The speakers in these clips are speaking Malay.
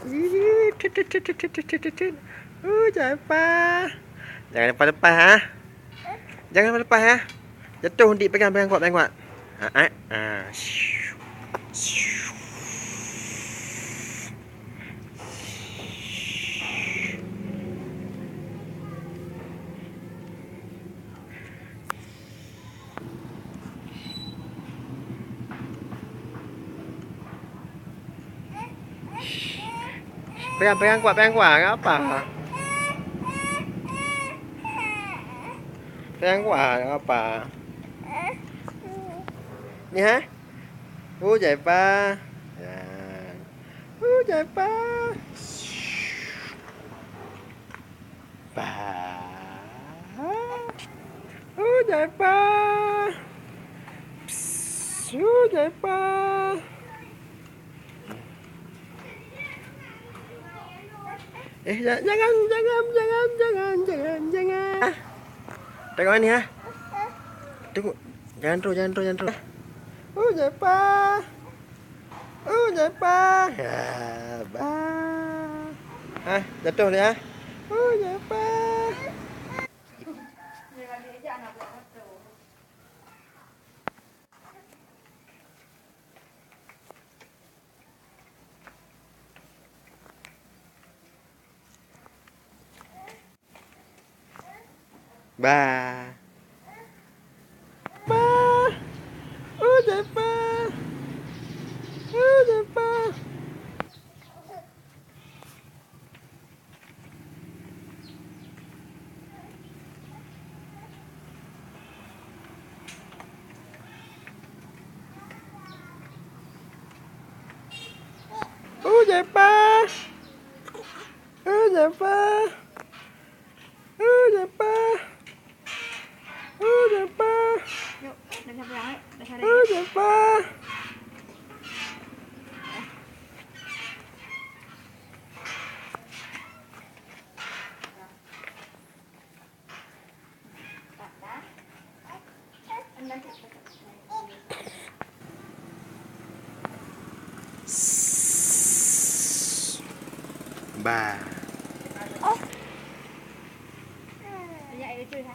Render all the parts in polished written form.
Ih, tut, tut, tut, tut, tut, tut, tut, tut. Jangan lepas. Jangan lepas-lepas ha. Jangan lepas ya. Jatuh nanti pegang kuat, pegang kuat. Ha. Shoo. Shoo. Pegang kuat, apa? Pegang kuat, apa? Ni ha? Jangan lepas. Jangan lepas. Jangan lepas. Jangan lepas. Jangan. Tengok ni ha. Tengok. Jangan terus. Jangan lepas. Jangan lepas. Jatuh dia ha. Jangan lepas. Ba. Jangan lepas. Jangan lepas. Jangan lepas. Jangan lepas. Jangan lepas. Jangan lepas. Yuk, dah sampai dah sare. Jangan lepas. Ba. Ya, itu ha.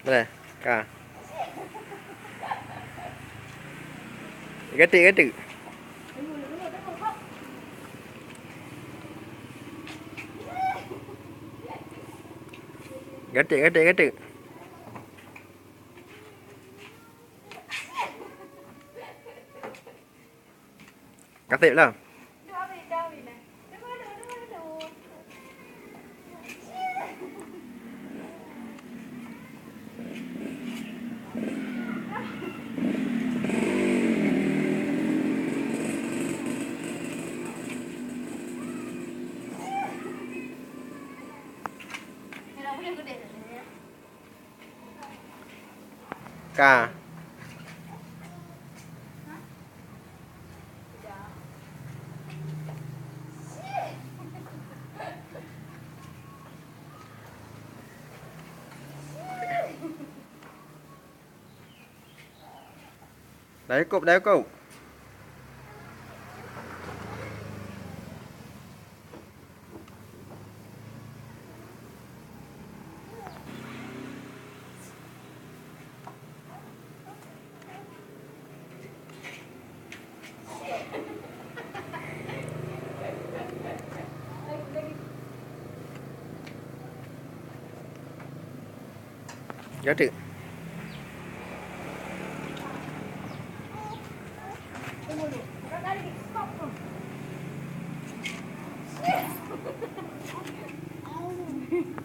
Boleh? Ka. Gatik. Gatik. Gatik lah. Ka. Dah cukup. Gatik. Tunggu dulu. Stop.